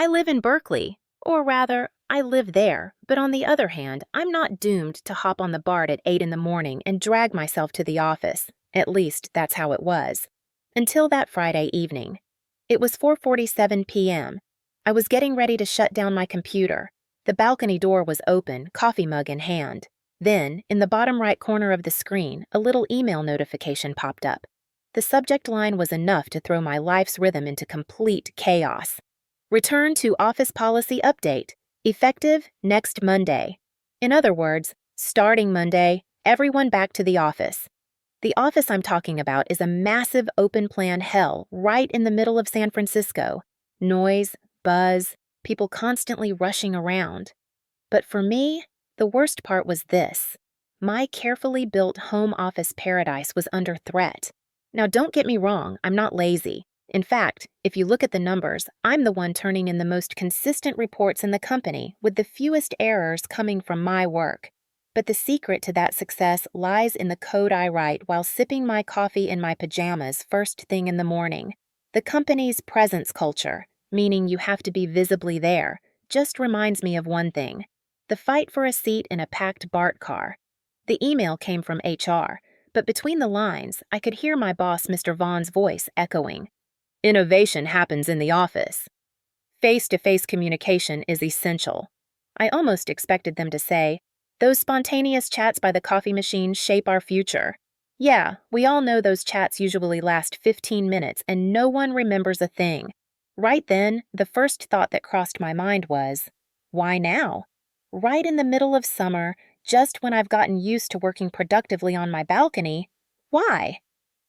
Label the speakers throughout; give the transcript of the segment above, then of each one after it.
Speaker 1: I live in Berkeley, or rather, I live there, but on the other hand, I'm not doomed to hop on the BART at 8 in the morning and drag myself to the office. At least, that's how it was. Until that Friday evening. It was 4:47 p.m. I was getting ready to shut down my computer. The balcony door was open, coffee mug in hand. Then, in the bottom right corner of the screen, a little email notification popped up. The subject line was enough to throw my life's rhythm into complete chaos. Return to Office Policy Update, effective next Monday. In other words, starting Monday, everyone back to the office. The office I'm talking about is a massive open-plan hell right in the middle of San Francisco. Noise, buzz, people constantly rushing around. But for me, the worst part was this. My carefully built home office paradise was under threat. Now, don't get me wrong, I'm not lazy. In fact, if you look at the numbers, I'm the one turning in the most consistent reports in the company, with the fewest errors coming from my work. But the secret to that success lies in the code I write while sipping my coffee in my pajamas first thing in the morning. The company's presence culture, meaning you have to be visibly there, just reminds me of one thing: the fight for a seat in a packed BART car. The email came from HR, but between the lines, I could hear my boss, Mr. Vaughn's voice echoing. Innovation happens in the office. Face-to-face communication is essential. I almost expected them to say, those spontaneous chats by the coffee machine shape our future. Yeah, we all know those chats usually last 15 minutes and no one remembers a thing. Right then, the first thought that crossed my mind was, why now? Right in the middle of summer, just when I've gotten used to working productively on my balcony, why?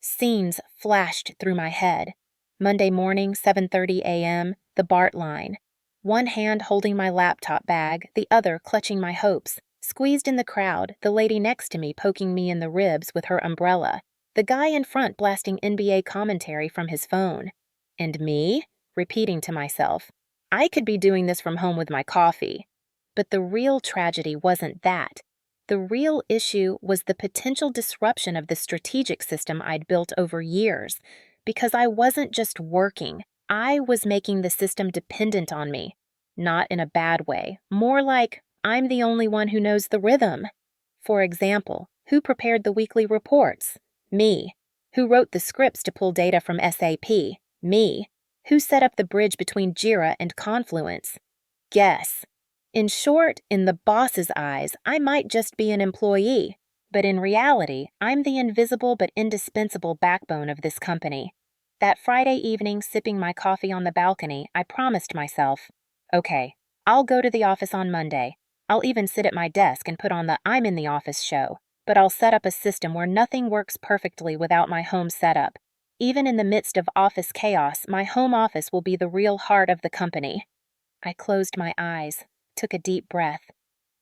Speaker 1: Scenes flashed through my head. Monday morning, 7:30 a.m., the BART line. One hand holding my laptop bag, the other clutching my hopes. Squeezed in the crowd, the lady next to me poking me in the ribs with her umbrella. The guy in front blasting NBA commentary from his phone. And me? Repeating to myself, I could be doing this from home with my coffee. But the real tragedy wasn't that. The real issue was the potential disruption of the strategic system I'd built over years. Because I wasn't just working, I was making the system dependent on me. Not in a bad way, more like I'm the only one who knows the rhythm. For example, who prepared the weekly reports? Me. Who wrote the scripts to pull data from SAP? Me. Who set up the bridge between Jira and Confluence? Guess. In short, in the boss's eyes, I might just be an employee. But in reality, I'm the invisible but indispensable backbone of this company. That Friday evening, sipping my coffee on the balcony, I promised myself, okay, I'll go to the office on Monday. I'll even sit at my desk and put on the I'm in the office show, but I'll set up a system where nothing works perfectly without my home setup. Even in the midst of office chaos, my home office will be the real heart of the company. I closed my eyes, took a deep breath.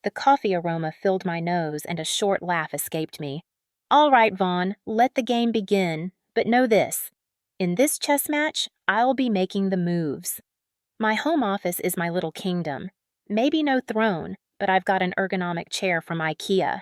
Speaker 1: The coffee aroma filled my nose and a short laugh escaped me. All right, Vaughn, let the game begin, but know this. In this chess match, I'll be making the moves. My home office is my little kingdom. Maybe no throne, but I've got an ergonomic chair from IKEA.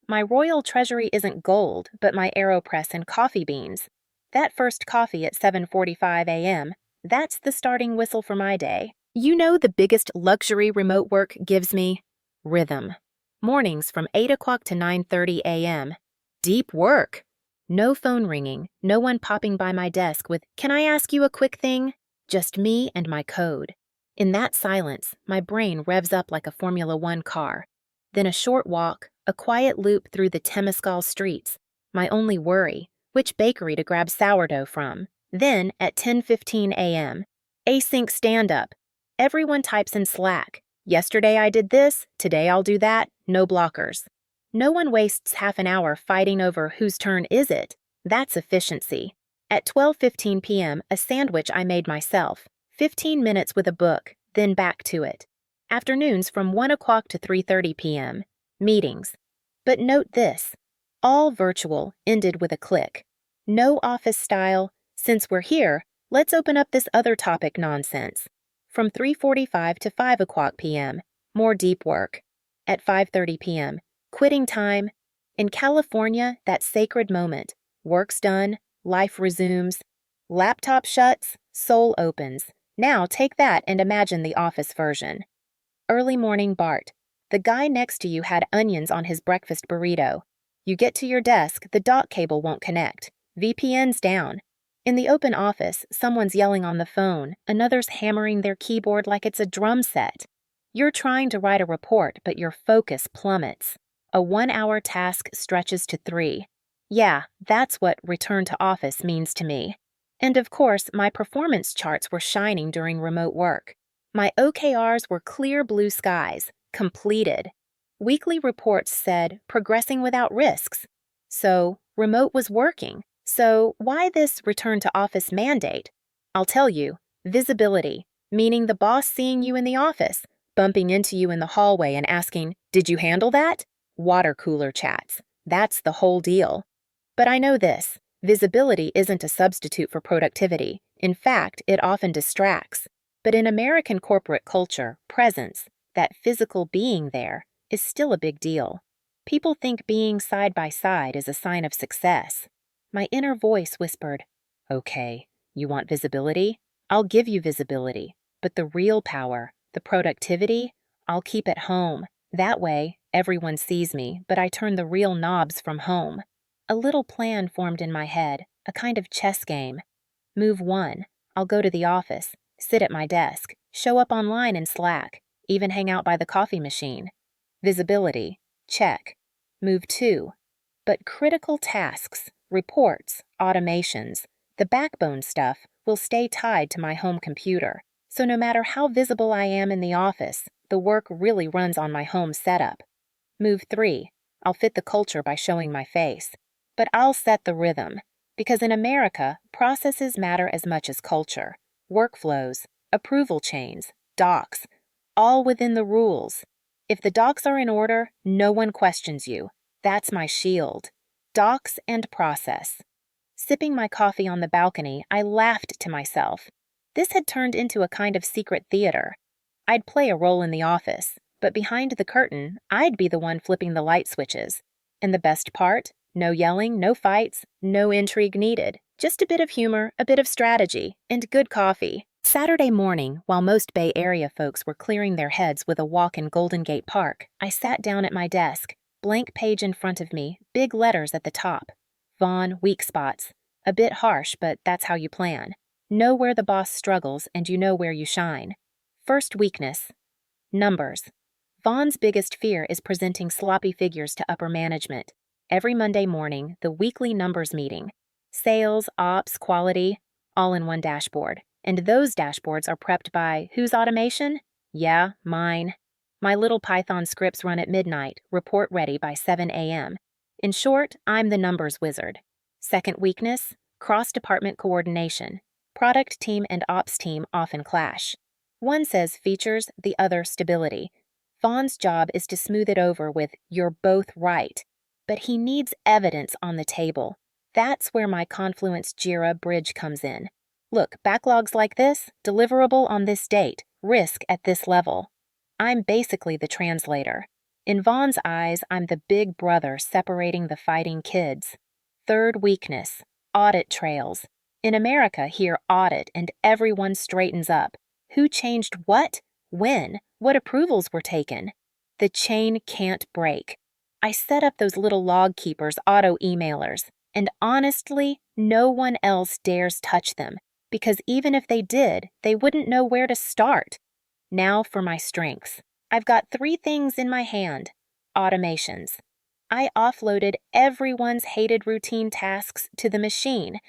Speaker 1: My royal treasury isn't gold, but my AeroPress and coffee beans. That first coffee at 7:45 a.m., that's the starting whistle for my day. You know the biggest luxury remote work gives me? Rhythm. Mornings from 8 o'clock to 9:30 a.m. Deep work. No phone ringing, no one popping by my desk with, "Can I ask you a quick thing?" Just me and my code. In that silence, my brain revs up like a Formula One car. Then a short walk, a quiet loop through the Temescal streets. My only worry, which bakery to grab sourdough from. Then, at 10:15 a.m., async stand-up. Everyone types in Slack. Yesterday I did this, today I'll do that, no blockers. No one wastes half an hour fighting over whose turn is it. That's efficiency. At 12:15 p.m., a sandwich I made myself. 15 minutes with a book, then back to it. Afternoons from 1 o'clock to 3:30 p.m. Meetings. But note this. All virtual, ended with a click. No office style, since we're here, let's open up this other topic nonsense. From 3:45 to 5 o'clock p.m., more deep work. At 5:30 p.m., quitting time. In California, that sacred moment. Work's done, life resumes. Laptop shuts, soul opens. Now take that and imagine the office version. Early morning Bart. The guy next to you had onions on his breakfast burrito. You get to your desk, the dock cable won't connect. VPN's down. In the open office, someone's yelling on the phone, another's hammering their keyboard like it's a drum set. You're trying to write a report, but your focus plummets. A 1-hour task stretches to 3. Yeah, that's what return to office means to me. And of course, my performance charts were shining during remote work. My OKRs were clear blue skies, completed. Weekly reports said, progressing without risks. So, remote was working. So, why this return to office mandate? I'll tell you, visibility, meaning the boss seeing you in the office, bumping into you in the hallway and asking, "Did you handle that?" Water cooler chats. That's the whole deal. But I know this, visibility isn't a substitute for productivity. In fact, it often distracts. But in American corporate culture, presence, that physical being there, is still a big deal. People think being side by side is a sign of success. My inner voice whispered, "Okay, you want visibility? I'll give you visibility. But the real power, the productivity, I'll keep at home. That way, everyone sees me, but I turn the real knobs from home." A little plan formed in my head, a kind of chess game. Move 1. I'll go to the office, sit at my desk, show up online in Slack, even hang out by the coffee machine. Visibility, check. Move 2. But critical tasks, reports, automations, the backbone stuff will stay tied to my home computer. So no matter how visible I am in the office, the work really runs on my home setup. Move 3. I'll fit the culture by showing my face. But I'll set the rhythm. Because in America, processes matter as much as culture. Workflows, approval chains, docs, all within the rules. If the docs are in order, no one questions you. That's my shield. Docs and process. Sipping my coffee on the balcony, I laughed to myself. This had turned into a kind of secret theater. I'd play a role in the office, but behind the curtain, I'd be the one flipping the light switches. And the best part? No yelling, no fights, no intrigue needed. Just a bit of humor, a bit of strategy, and good coffee. Saturday morning, while most Bay Area folks were clearing their heads with a walk in Golden Gate Park, I sat down at my desk, blank page in front of me, big letters at the top. Vaughn, weak spots. A bit harsh, but that's how you plan. Know where the boss struggles, and you know where you shine. First weakness. Numbers. Vaughn's biggest fear is presenting sloppy figures to upper management. Every Monday morning, the weekly numbers meeting. Sales, ops, quality, all in one dashboard. And those dashboards are prepped by whose automation? Yeah, mine. My little Python scripts run at midnight, report ready by 7 a.m. In short, I'm the numbers wizard. Second weakness, cross-department coordination. Product team and ops team often clash. One says features, the other stability. Vaughn's job is to smooth it over with "you're both right." But he needs evidence on the table. That's where my Confluence Jira bridge comes in. Look, backlogs like this, deliverable on this date, risk at this level. I'm basically the translator. In Vaughn's eyes, I'm the big brother separating the fighting kids. Third weakness, audit trails. In America, hear audit and everyone straightens up. Who changed what? When? What approvals were taken? The chain can't break. I set up those little log keepers auto-emailers, and honestly, no one else dares touch them, because even if they did, they wouldn't know where to start. Now for my strengths. I've got 3 things in my hand. Automations. I offloaded everyone's hated routine tasks to the machine,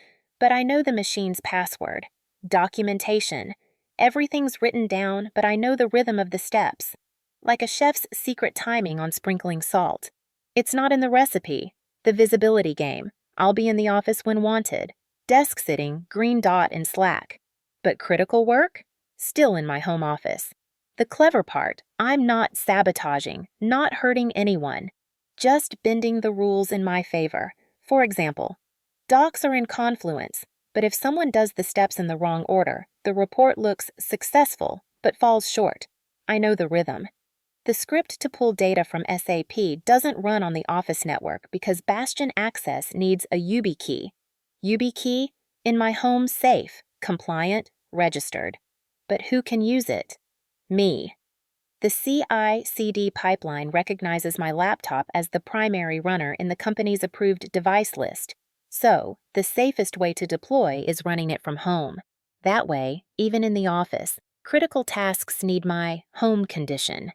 Speaker 1: but I know the machine's password. Documentation. Everything's written down, but I know the rhythm of the steps. Like a chef's secret timing on sprinkling salt. It's not in the recipe. The visibility game. I'll be in the office when wanted. Desk sitting, green dot in Slack. But critical work? Still in my home office. The clever part, I'm not sabotaging, not hurting anyone. Just bending the rules in my favor. For example, docs are in Confluence, but if someone does the steps in the wrong order, the report looks successful, but falls short. I know the rhythm. The script to pull data from SAP doesn't run on the Office network because Bastion Access needs a YubiKey. YubiKey? In my home safe, compliant, registered. But who can use it? Me. The CI/CD pipeline recognizes my laptop as the primary runner in the company's approved device list, so the safest way to deploy is running it from home. That way, even in the office, critical tasks need my home condition.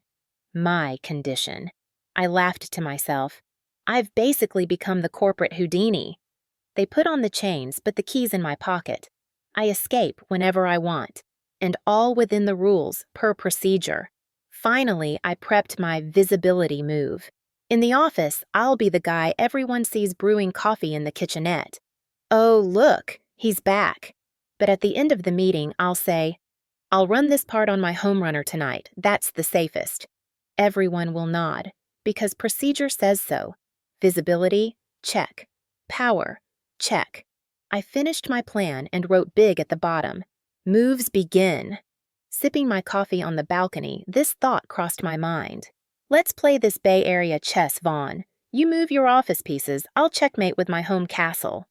Speaker 1: My condition. I laughed to myself. I've basically become the corporate Houdini. They put on the chains, but the key's in my pocket. I escape whenever I want, and all within the rules, per procedure. Finally, I prepped my visibility move. In the office, I'll be the guy everyone sees brewing coffee in the kitchenette. Oh, look, he's back. But at the end of the meeting, I'll say, I'll run this part on my home runner tonight. That's the safest. Everyone will nod, because procedure says so. Visibility, check. Power, check. I finished my plan and wrote big at the bottom, moves begin. Sipping my coffee on the balcony, this thought crossed my mind. Let's play this Bay Area chess, Vaughn. You move your office pieces, I'll checkmate with my home castle.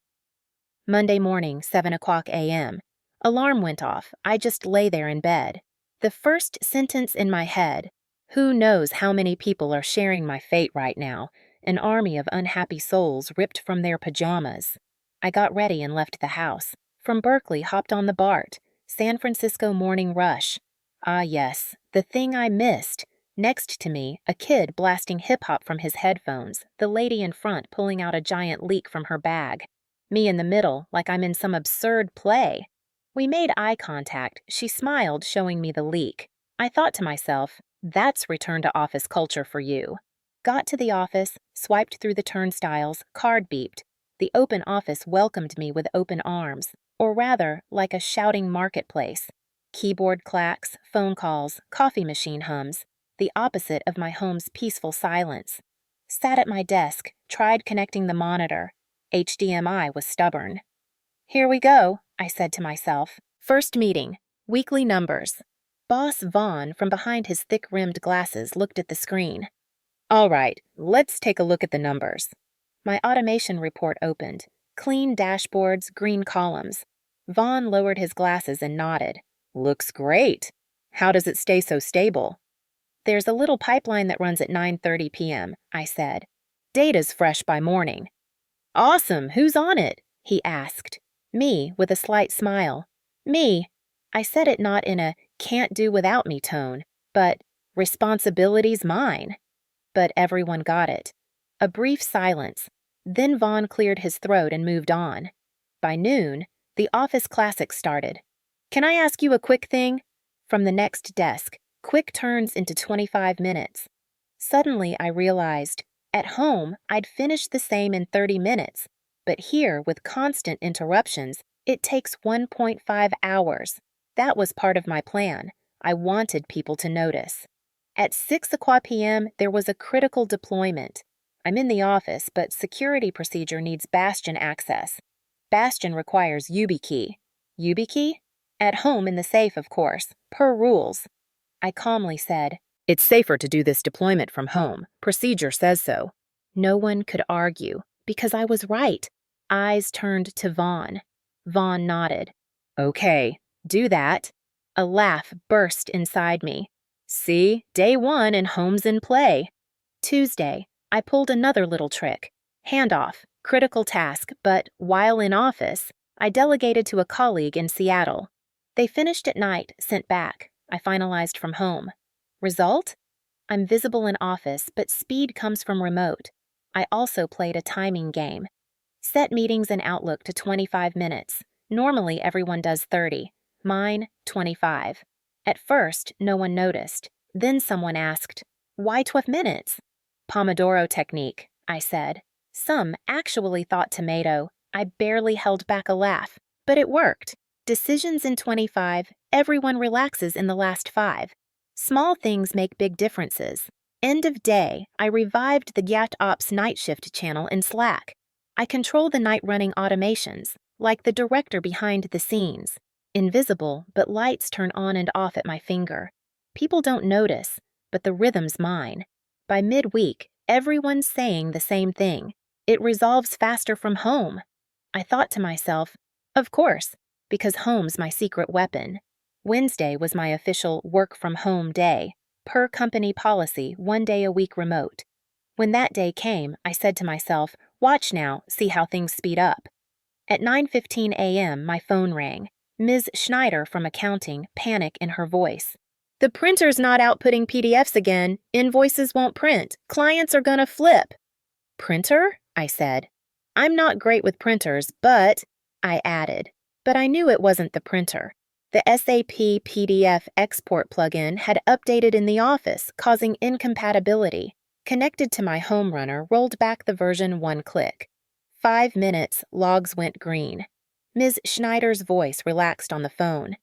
Speaker 1: Monday morning, 7 o'clock a.m. Alarm went off. I just lay there in bed. The first sentence in my head, who knows how many people are sharing my fate right now, an army of unhappy souls ripped from their pajamas. I got ready and left the house. From Berkeley, hopped on the BART. San Francisco morning rush. Ah yes, the thing I missed. Next to me, a kid blasting hip-hop from his headphones, the lady in front pulling out a giant leak from her bag. Me in the middle, like I'm in some absurd play. We made eye contact. She smiled, showing me the leak. I thought to myself, that's return to office culture for you. Got to the office, swiped through the turnstiles, card beeped. The open office welcomed me with open arms, or rather, like a shouting marketplace. Keyboard clacks, phone calls, coffee machine hums, the opposite of my home's peaceful silence. Sat at my desk, tried connecting the monitor. HDMI was stubborn. Here we go, I said to myself. First meeting, weekly numbers. Boss Vaughn, from behind his thick-rimmed glasses, looked at the screen. All right, let's take a look at the numbers. My automation report opened. Clean dashboards, green columns. Vaughn lowered his glasses and nodded. Looks great. How does it stay so stable? There's a little pipeline that runs at 9:30 p.m., I said. Data's fresh by morning. Awesome, who's on it? He asked. Me, with a slight smile. Me. I said it not in a can't do without me tone, but responsibility's mine. But everyone got it. A brief silence. Then Vaughn cleared his throat and moved on. By noon, the office classics started. Can I ask you a quick thing? From the next desk, quick turns into 25 minutes. Suddenly I realized, at home, I'd finish the same in 30 minutes, but here, with constant interruptions, it takes 1.5 hours. That was part of my plan. I wanted people to notice. At 6 o'clock p.m., there was a critical deployment. I'm in the office, but security procedure needs Bastion access. Bastion requires YubiKey. YubiKey? At home in the safe, of course, per rules. I calmly said, It's safer to do this deployment from home. Procedure says so. No one could argue, because I was right. Eyes turned to Vaughn. Vaughn nodded. Okay, do that. A laugh burst inside me. See, day one and home's in play. Tuesday, I pulled another little trick. Handoff, critical task, but while in office, I delegated to a colleague in Seattle. They finished at night, sent back. I finalized from home. Result? I'm visible in office, but speed comes from remote. I also played a timing game. Set meetings in Outlook to 25 minutes. Normally, everyone does 30. Mine, 25. At first, no one noticed. Then someone asked, Why 12 minutes? Pomodoro technique, I said. Some actually thought tomato. I barely held back a laugh, but it worked. Decisions in 25, everyone relaxes in the last 5. Small things make big differences. End of day, I revived the GatOps night shift channel in Slack. I control the night-running automations, like the director behind the scenes. Invisible, but lights turn on and off at my finger. People don't notice, but the rhythm's mine. By midweek, everyone's saying the same thing. It resolves faster from home. I thought to myself, of course, because home's my secret weapon. Wednesday was my official work-from-home day, per company policy, 1 day a week remote. When that day came, I said to myself, watch now, see how things speed up. At 9:15 a.m., my phone rang. Ms. Schneider from accounting, panic in her voice. The printer's not outputting PDFs again. Invoices won't print. Clients are gonna flip. Printer? I said. I'm not great with printers, but, I added. But I knew it wasn't the printer. The SAP PDF export plugin had updated in the office, causing incompatibility. Connected to my home runner, rolled back the version one click. 5 minutes, logs went green. Ms. Schneider's voice relaxed on the phone.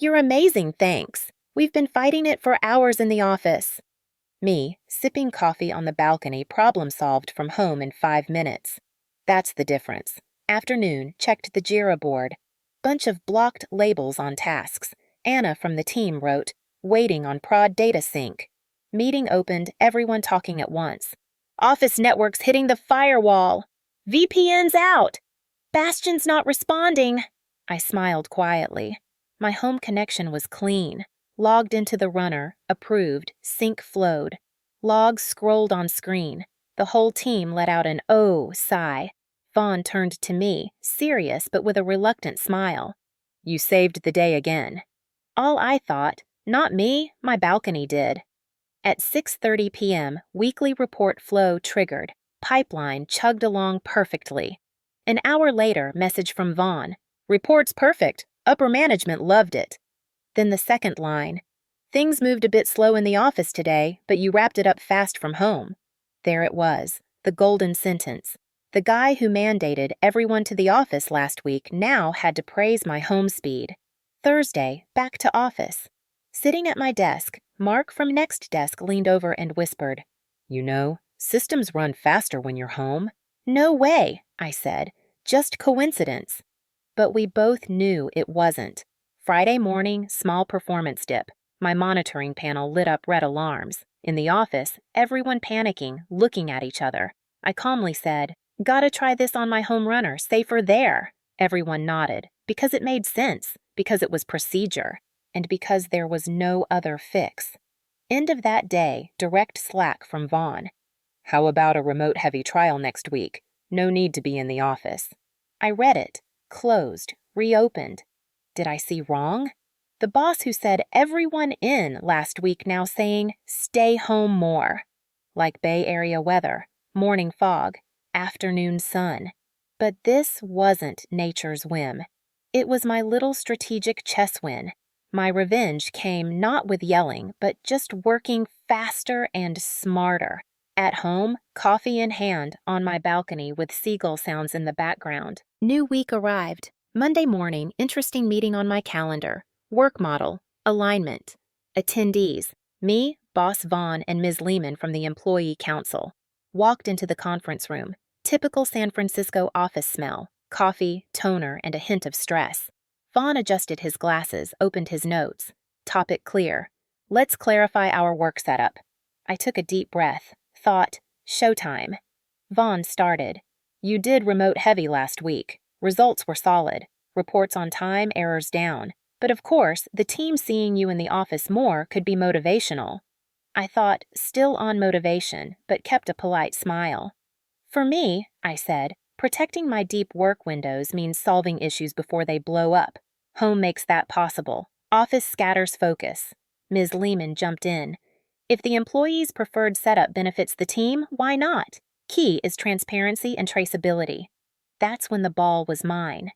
Speaker 1: You're amazing, thanks. We've been fighting it for hours in the office. Me, sipping coffee on the balcony, problem solved from home in 5 minutes. That's the difference. Afternoon, checked the Jira board. Bunch of blocked labels on tasks. Anna from the team wrote, waiting on prod data sync. Meeting opened, everyone talking at once. Office network's hitting the firewall. VPN's out. Bastion's not responding. I smiled quietly. My home connection was clean. Logged into the runner, approved, sync flowed. Logs scrolled on screen. The whole team let out an oh sigh. Vaughn turned to me, serious but with a reluctant smile. You saved the day again. All I thought, not me, my balcony did. At 6:30 p.m., weekly report flow triggered. Pipeline chugged along perfectly. An hour later, message from Vaughn. Report's perfect. Upper management loved it. Then the second line. Things moved a bit slow in the office today, but you wrapped it up fast from home. There it was, the golden sentence. The guy who mandated everyone to the office last week now had to praise my home speed. Thursday, back to office. Sitting at my desk, Mark from next desk leaned over and whispered, You know, systems run faster when you're home. No way, I said. Just coincidence. But we both knew it wasn't. Friday morning, small performance dip. My monitoring panel lit up red alarms. In the office, everyone panicking, looking at each other. I calmly said, Gotta try this on my home runner, safer there. Everyone nodded, because it made sense, because it was procedure, and because there was no other fix. End of that day, direct Slack from Vaughn. How about a remote-heavy trial next week? No need to be in the office. I read it, closed, reopened. Did I see wrong? The boss who said everyone in last week now saying, stay home more. Like Bay Area weather, morning fog, afternoon sun. But this wasn't nature's whim. It was my little strategic chess win. My revenge came not with yelling, but just working faster and smarter. At home, coffee in hand, on my balcony with seagull sounds in the background. New week arrived. Monday morning, interesting meeting on my calendar. Work model, alignment. Attendees, me, Boss Vaughn, and Ms. Lehman from the Employee Council. Walked into the conference room. Typical San Francisco office smell. Coffee, toner, and a hint of stress. Vaughn adjusted his glasses, opened his notes. Topic clear. Let's clarify our work setup. I took a deep breath. Thought, showtime. Vaughn started. You did remote heavy last week. Results were solid. Reports on time, errors down. But of course, the team seeing you in the office more could be motivational. I thought, still on motivation, but kept a polite smile. For me, I said, protecting my deep work windows means solving issues before they blow up. Home makes that possible. Office scatters focus. Ms. Lehman jumped in. If the employee's preferred setup benefits the team, why not? Key is transparency and traceability. That's when the ball was mine.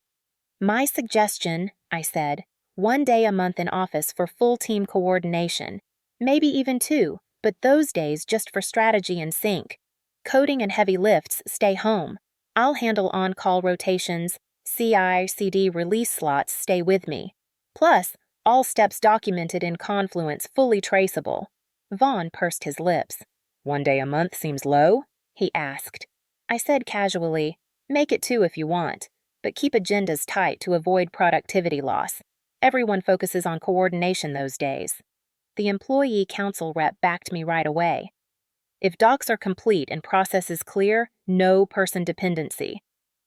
Speaker 1: My suggestion, I said, 1 day a month in office for full team coordination. Maybe even 2, but those days just for strategy and sync. Coding and heavy lifts stay home. I'll handle on-call rotations, CI/CD release slots stay with me. Plus, all steps documented in Confluence fully traceable. Vaughn pursed his lips. 1 day a month seems low? He asked. I said casually, make it 2 if you want, but keep agendas tight to avoid productivity loss. Everyone focuses on coordination those days. The employee council rep backed me right away. If docs are complete and processes clear, no person dependency.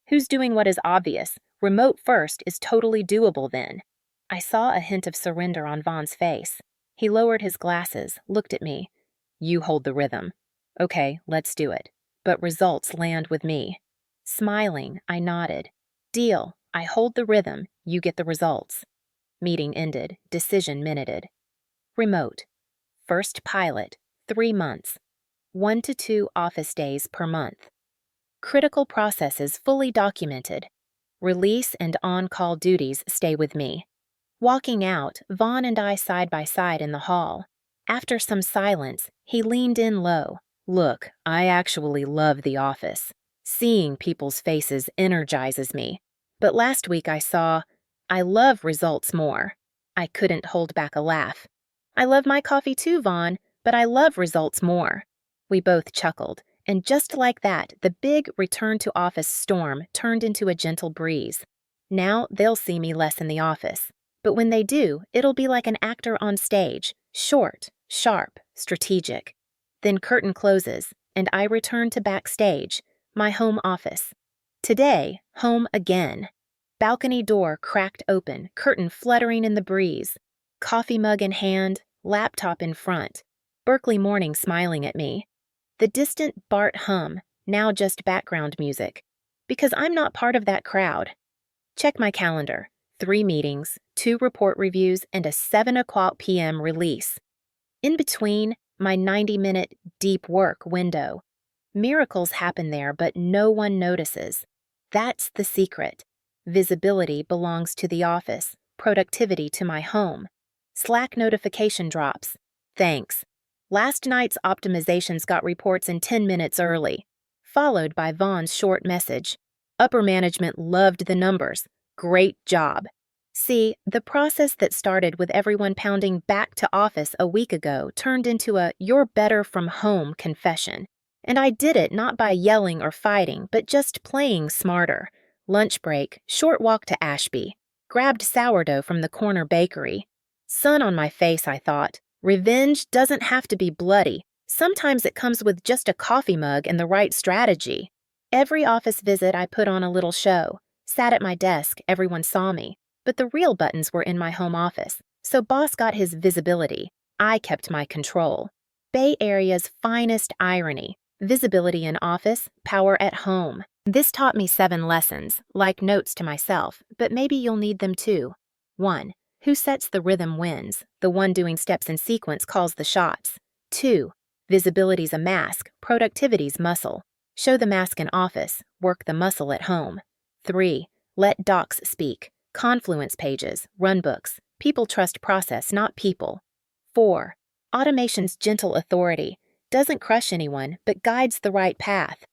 Speaker 1: Who's doing what is obvious? Remote first is totally doable then. I saw a hint of surrender on Vaughn's face. He lowered his glasses, looked at me. You hold the rhythm. Okay, let's do it. But results land with me. Smiling, I nodded. Deal. I hold the rhythm, you get the results. Meeting ended, decision minuted. Remote. First pilot, 3 months. 1 to 2 office days per month. Critical processes fully documented. Release and on-call duties stay with me. Walking out, Vaughn and I side by side in the hall. After some silence, he leaned in low. Look, I actually love the office. Seeing people's faces energizes me. But last week I love results more. I couldn't hold back a laugh. I love my coffee too, Vaughn, but I love results more. We both chuckled, and just like that, the big return to office storm turned into a gentle breeze. Now they'll see me less in the office. But when they do, it'll be like an actor on stage, short, sharp, strategic. Then curtain closes, and I return to backstage, my home office. Today, home again. Balcony door cracked open, curtain fluttering in the breeze. Coffee mug in hand, laptop in front. Berkeley Morning smiling at me. The distant BART hum, now just background music. Because I'm not part of that crowd. Check my calendar. 3 meetings, 2 report reviews, and a 7:00 p.m. release. In between, my 90-minute deep work window. Miracles happen there, but no one notices. That's the secret. Visibility belongs to the office, productivity to my home. Slack notification drops. Thanks. Last night's optimizations got reports in 10 minutes early, followed by Vaughn's short message. Upper management loved the numbers. Great job. See, the process that started with everyone pounding back to office a week ago turned into a "you're better from home" confession. And I did it not by yelling or fighting, but just playing smarter. Lunch break, short walk to Ashby. Grabbed sourdough from the corner bakery. Sun on my face, I thought. Revenge doesn't have to be bloody. Sometimes it comes with just a coffee mug and the right strategy. Every office visit I put on a little show. Sat at my desk, everyone saw me. But the real buttons were in my home office, so boss got his visibility. I kept my control. Bay Area's finest irony. Visibility in office, power at home. This taught me 7 lessons, like notes to myself, but maybe you'll need them too. 1. Who sets the rhythm wins. The one doing steps in sequence calls the shots. 2. Visibility's a mask, productivity's muscle. Show the mask in office, work the muscle at home. 3. Let docs speak. Confluence pages, runbooks. People trust process, not people. 4. Automation's gentle authority. Doesn't crush anyone, but guides the right path.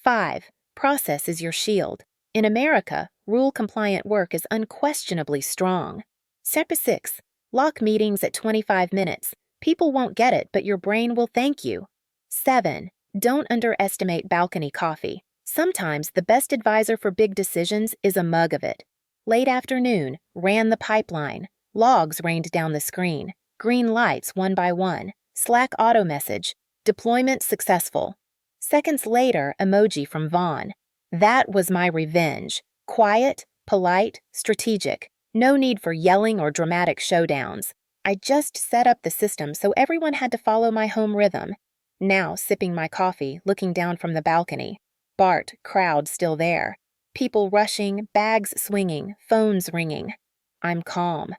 Speaker 1: 5. Process is your shield. In America, rule-compliant work is unquestionably strong. Step 6. Lock meetings at 25 minutes. People won't get it, but your brain will thank you. 7. Don't underestimate balcony coffee. Sometimes the best advisor for big decisions is a mug of it. Late afternoon, ran the pipeline. Logs rained down the screen. Green lights one by one. Slack auto message. Deployment successful. Seconds later, emoji from Vaughn. That was my revenge. Quiet, polite, strategic. No need for yelling or dramatic showdowns. I just set up the system so everyone had to follow my home rhythm. Now, sipping my coffee, looking down from the balcony. BART, crowd still there. People rushing, bags swinging, phones ringing. I'm calm.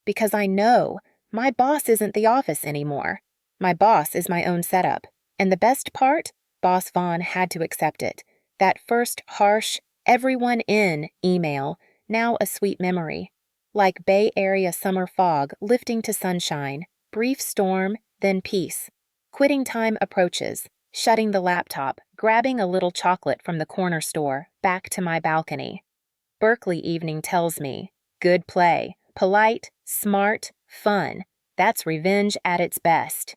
Speaker 1: Because I know my boss isn't the office anymore. My boss is my own setup. And the best part? Boss Vaughn had to accept it. That first harsh, everyone in email, now a sweet memory. Like Bay Area summer fog lifting to sunshine, brief storm, then peace. Quitting time approaches, shutting the laptop, grabbing a little chocolate from the corner store, back to my balcony. Berkeley evening tells me, good play, polite, smart, fun. That's revenge at its best.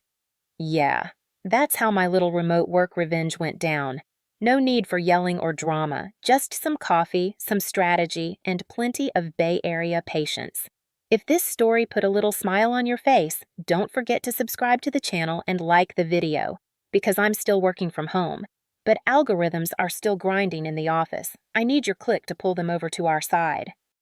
Speaker 1: Yeah, that's how my little remote work revenge went down. No need for yelling or drama, just some coffee, some strategy, and plenty of Bay Area patience. If this story put a little smile on your face, don't forget to subscribe to the channel and like the video, because I'm still working from home. But algorithms are still grinding in the office. I need your click to pull them over to our side.